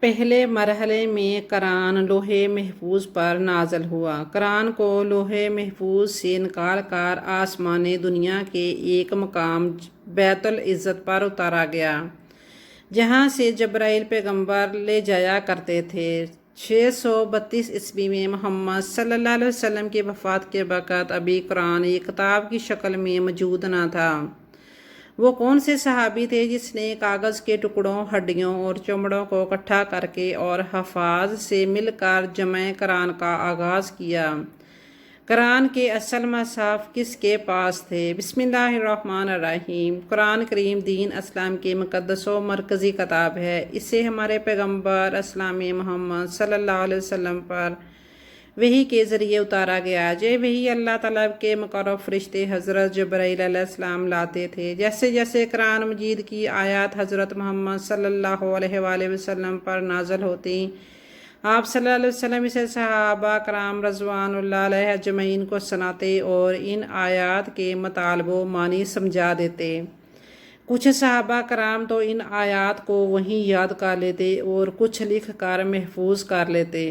پہلے مرحلے میں قرآن لوح محفوظ پر نازل ہوا۔ قرآن کو لوح محفوظ سے نکال کر آسمانی دنیا کے ایک مقام بیت العزت پر اتارا گیا، جہاں سے جبرائیل پیغمبر لے جایا کرتے تھے۔ 632 عیسوی میں محمد صلی اللہ علیہ وسلم کی وفات کے وقت ابھی قرآن ایک کتاب کی شکل میں موجود نہ تھا۔ وہ کون سے صحابی تھے جس نے کاغذ کے ٹکڑوں، ہڈیوں اور چمڑوں کو اکٹھا کر کے اور حفاظ سے مل کر جمع قرآن کا آغاز کیا؟ قرآن کے اصل مصحف کس کے پاس تھے؟ بسم اللہ الرحمن الرحیم۔ قرآن کریم دین اسلام کی مقدس و مرکزی کتاب ہے۔ اسے ہمارے پیغمبر اسلام محمد صلی اللہ علیہ وسلم پر وحی کے ذریعے اتارا گیا۔ یہ وحی اللہ تعالیٰ کے مقرب فرشتے حضرت جبرائیل علیہ السلام لاتے تھے۔ جیسے جیسے قرآن مجید کی آیات حضرت محمد صلی اللہ علیہ وآلہ وسلم پر نازل ہوتی، آپ صلی اللہ علیہ وسلم اسے صحابہ کرام رضوان اللہ علیہ اجمعین کو سناتے اور ان آیات کے مطالب و معنی سمجھا دیتے۔ کچھ صحابہ کرام تو ان آیات کو وہیں یاد کر لیتے اور کچھ لکھ کر محفوظ کر لیتے۔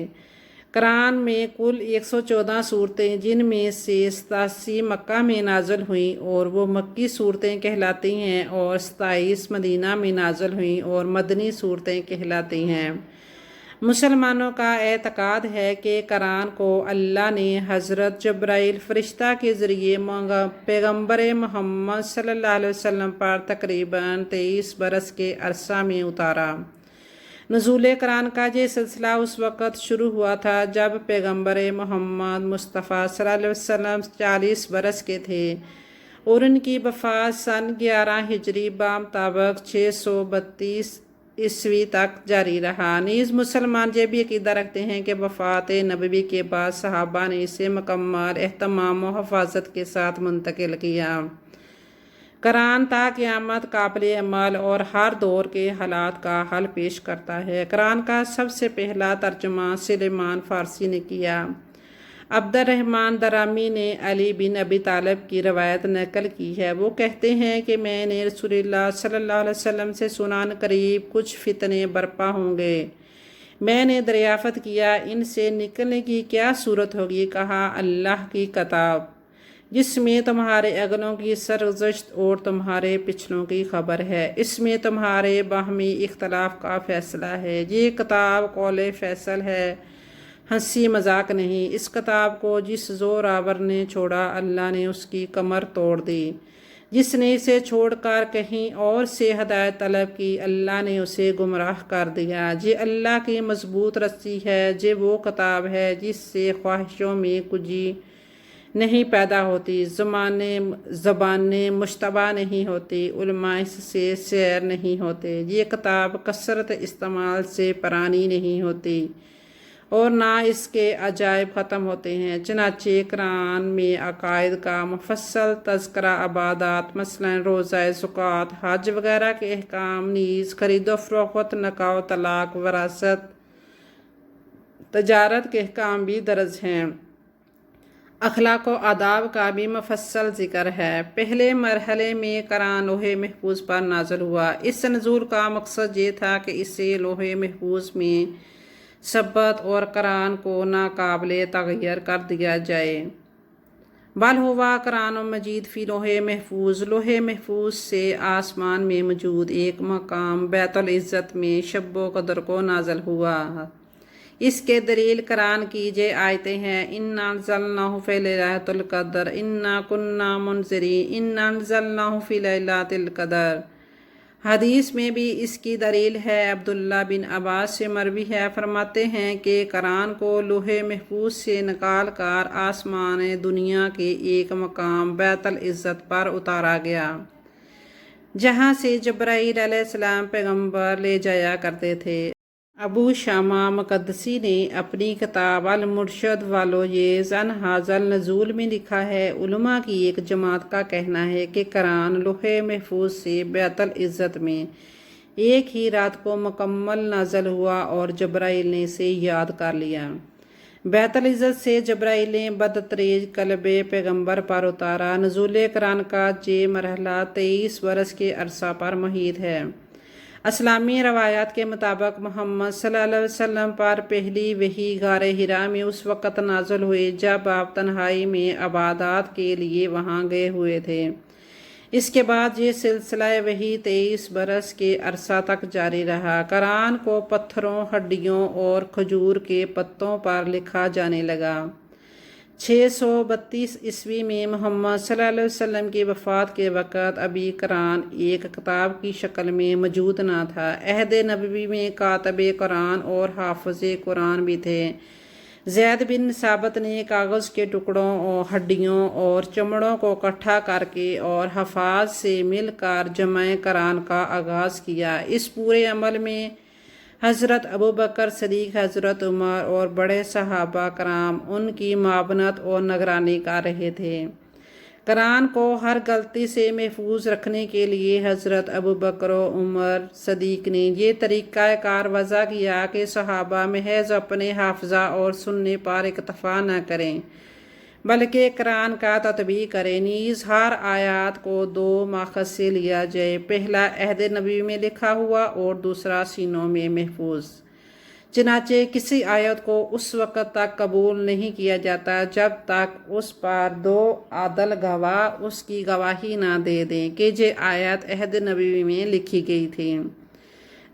قرآن میں کل 114 صورتیں، جن میں سے 87 مکہ میں نازل ہوئیں اور وہ مکی صورتیں کہلاتی ہیں، اور 27 مدینہ میں نازل ہوئیں اور مدنی صورتیں کہلاتی ہیں۔ مسلمانوں کا اعتقاد ہے کہ قرآن کو اللہ نے حضرت جبرائیل فرشتہ کے ذریعے پیغمبر محمد صلی اللہ علیہ وسلم پر تقریباً 23 برس کے عرصہ میں اتارا۔ نزول قرآن کا یہ سلسلہ اس وقت شروع ہوا تھا جب پیغمبر محمد مصطفیٰ صلی اللہ علیہ وسلم 40 برس کے تھے، اور ان کی وفات سن 11 ہجری بمطابق 632 عیسوی تک جاری رہا۔ نیز مسلمان یہ بھی عقیدہ رکھتے ہیں کہ وفات نبوی کے بعد صحابہ نے اسے مکمل اہتمام و حفاظت کے ساتھ منتقل کیا۔ قرآن تا قیامت قابل عمل اور ہر دور کے حالات کا حل پیش کرتا ہے۔ قرآن کا سب سے پہلا ترجمہ سلیمان فارسی نے کیا۔ عبد الرحمن درامی نے علی بن ابی طالب کی روایت نقل کی ہے۔ وہ کہتے ہیں کہ میں نے رسول اللہ صلی اللہ علیہ وسلم سے سنا قریب کچھ فتنے برپا ہوں گے۔ میں نے دریافت کیا ان سے نکلنے کی کیا صورت ہوگی؟ کہا اللہ کی کتاب، جس میں تمہارے اگلوں کی سرگزشت اور تمہارے پچھلوں کی خبر ہے۔ اس میں تمہارے باہمی اختلاف کا فیصلہ ہے۔ یہ کتاب قول فیصل ہے، ہنسی مذاق نہیں۔ اس کتاب کو جس زوراور نے چھوڑا، اللہ نے اس کی کمر توڑ دی۔ جس نے اسے چھوڑ کر کہیں اور سے ہدایت طلب کی، اللہ نے اسے گمراہ کر دیا۔ یہ اللہ کی مضبوط رسی ہے۔ یہ وہ کتاب ہے جس سے خواہشوں میں کجی نہیں پیدا ہوتی، زبانیں مشتبہ نہیں ہوتی، علماء اس سے سیر نہیں ہوتے۔ یہ کتاب کثرت استعمال سے پرانی نہیں ہوتی اور نہ اس کے عجائب ختم ہوتے ہیں۔ چنانچہ قرآن میں عقائد کا مفصل تذکرہ، عبادات مثلاً روزہ، زکوٰۃ، حج وغیرہ کے احکام، نیز خرید و فروخت، نکاح و طلاق، وراثت، تجارت کے احکام بھی درج ہیں۔ اخلاق و آداب کا بھی مفصل ذکر ہے۔ پہلے مرحلے میں قرآن لوح محفوظ پر نازل ہوا۔ اس نزول کا مقصد یہ تھا کہ اسے لوح محفوظ میں ثبت اور قرآن کو ناقابل تغیر کر دیا جائے۔ بل ہوا قرآن مجید فی لوح محفوظ۔ لوح محفوظ سے آسمان میں موجود ایک مقام بیت العزت میں شب و قدر کو نازل ہوا۔ اس کے دلیل قرآن کی یہ آیتیں ہیں: اِنَّا أَنزَلْنَاهُ فِي لَيْلَةِ الْقَدْرِ اِنَّا كُنَّا مُنذِرِينَ اِنَّا أَنزَلْنَاهُ فِي لَيْلَةِ الْقَدْرِ۔ حدیث میں بھی اس کی دلیل ہے۔ عبداللہ بن عباس سے مروی ہے، فرماتے ہیں کہ قرآن کو لوح محفوظ سے نکال کر آسمان دنیا کے ایک مقام بیت العزت پر اتارا گیا، جہاں سے جبرائیل علیہ السلام پیغمبر لے جایا کرتے تھے۔ ابو شامہ مقدسی نے اپنی کتاب المرشد والوجیز عن ھذا النزول میں لکھا ہے، علماء کی ایک جماعت کا کہنا ہے کہ قرآن لوح محفوظ سے بیت العزت میں ایک ہی رات کو مکمل نازل ہوا اور جبرائیل نے اسے یاد کر لیا۔ بیت العزت سے جبرائیل نے بدتریج قلب پیغمبر پر اتارا۔ نزول قرآن کا یہ مرحلہ 23 برس کے عرصہ پر محیط ہے۔ اسلامی روایات کے مطابق محمد صلی اللہ علیہ وسلم پر پہلی وحی غار حرا میں اس وقت نازل ہوئی جب آپ تنہائی میں عبادات کے لیے وہاں گئے ہوئے تھے۔ اس کے بعد یہ سلسلہ وحی 23 برس کے عرصہ تک جاری رہا۔ قرآن کو پتھروں، ہڈیوں اور کھجور کے پتوں پر لکھا جانے لگا۔ 632 عیسوی میں محمد صلی اللہ علیہ وسلم کی وفات کے وقت ابھی قرآن ایک کتاب کی شکل میں موجود نہ تھا۔ عہد نبوی میں کاتب قرآن اور حافظ قرآن بھی تھے۔ زید بن ثابت نے کاغذ کے ٹکڑوں اور ہڈیوں اور چمڑوں کو اکٹھا کر کے اور حفاظ سے مل کر جمع قرآن کا آغاز کیا۔ اس پورے عمل میں حضرت ابوبکر صدیق، حضرت عمر اور بڑے صحابہ کرام ان کی معاونت اور نگرانی کر رہے تھے۔ قرآن کو ہر غلطی سے محفوظ رکھنے کے لیے حضرت ابوبکر و عمر صدیق نے یہ طریقہ کار وضع کیا کہ صحابہ محض اپنے حافظہ اور سننے پر اکتفا نہ کریں بلکہ قرآن کا تطبیق کریں، نیز ہر آیات کو 2 ماخذ سے لیا جائے، پہلا عہد نبوی میں لکھا ہوا اور دوسرا سینوں میں محفوظ۔ چنانچہ کسی آیت کو اس وقت تک قبول نہیں کیا جاتا جب تک اس پر 2 عادل گواہ اس کی گواہی نہ دے دیں کہ یہ آیت عہد نبوی میں لکھی گئی تھی۔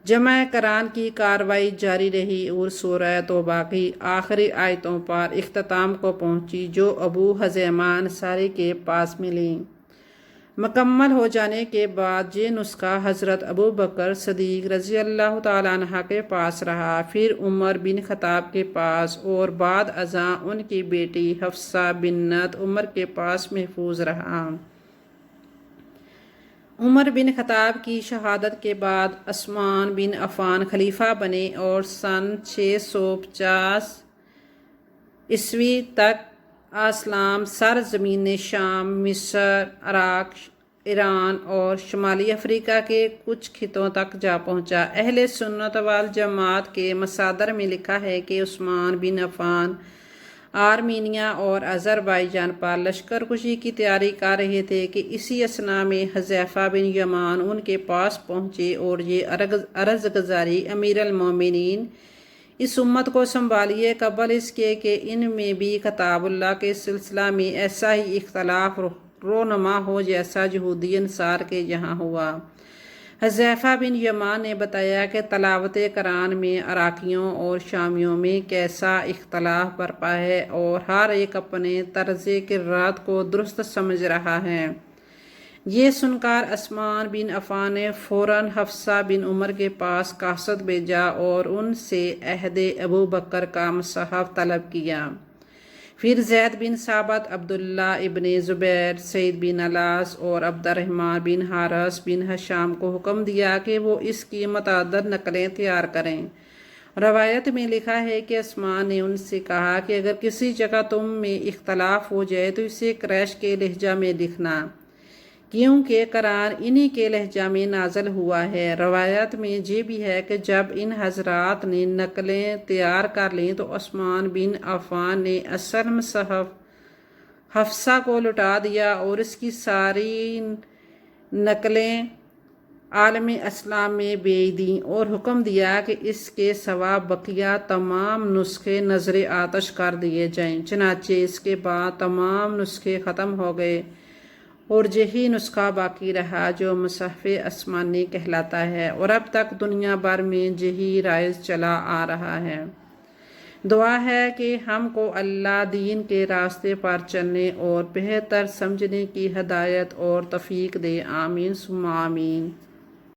جمع قرآن کی کارروائی جاری رہی اور سورہ توبہ کی آخری آیتوں پر اختتام کو پہنچی جو ابو حذیمہ انصاری کے پاس ملی۔ مکمل ہو جانے کے بعد یہ نسخہ حضرت ابوبکر صدیق رضی اللہ تعالیٰ عنہ کے پاس رہا، پھر عمر بن خطاب کے پاس اور بعد ازاں ان کی بیٹی حفصہ بنت عمر کے پاس محفوظ رہا۔ عمر بن خطاب کی شہادت کے بعد عثمان بن عفان خلیفہ بنے اور سن 650 عیسوی تک اسلام سرزمین شام، مصر، عراق، ایران اور شمالی افریقہ کے کچھ خطوں تک جا پہنچا۔ اہل سنت والجماعت کے مصادر میں لکھا ہے کہ عثمان بن عفان آرمینیا اور آذربائیجان پر لشکر کشی کی تیاری کر رہے تھے کہ اسی اثنا میں حذیفہ بن یمان ان کے پاس پہنچے اور یہ عرض گزاری، امیر المومنین اس امت کو سنبھالیے قبل اس کے کہ ان میں بھی کتاب اللہ کے سلسلہ میں ایسا ہی اختلاف رونما ہو جیسا یہودی انصار کے یہاں ہوا۔ حذیفہ بن یمان نے بتایا کہ تلاوت قرآن میں عراقیوں اور شامیوں میں کیسا اختلاف برپا ہے اور ہر ایک اپنے طرز قرات کو درست سمجھ رہا ہے۔ یہ سن کر عثمان بن عفان نے فوراً حفصہ بن عمر کے پاس قاصد بھیجا اور ان سے عہد ابوبکر کا مصحف طلب کیا۔ پھر زید بن ثابت، عبداللہ ابن زبیر، سعید بن الاس اور عبد الرحمن بن حارث بن ہشام کو حکم دیا کہ وہ اس کی متعدد نقلیں تیار کریں۔ روایت میں لکھا ہے کہ عثمان نے ان سے کہا کہ اگر کسی جگہ تم میں اختلاف ہو جائے تو اسے قریش کے لہجہ میں لکھنا، کیونکہ قرآن انہی کے لہجہ میں نازل ہوا ہے۔ روایت میں یہ بھی ہے کہ جب ان حضرات نے نقلیں تیار کر لیں تو عثمان بن عفان نے اصل مصحف حفصہ کو لوٹا دیا اور اس کی ساری نقلیں عالم اسلام میں بھیج دیں اور حکم دیا کہ اس کے سوا بقیہ تمام نسخے نظر آتش کر دیے جائیں۔ چنانچہ اس کے بعد تمام نسخے ختم ہو گئے اور یہی نسخہ باقی رہا جو مصحف آسمانی کہلاتا ہے اور اب تک دنیا بھر میں یہی رائج چلا آ رہا ہے۔ دعا ہے کہ ہم کو اللہ دین کے راستے پر چلنے اور بہتر سمجھنے کی ہدایت اور توفیق دے، آمین ثم آمین۔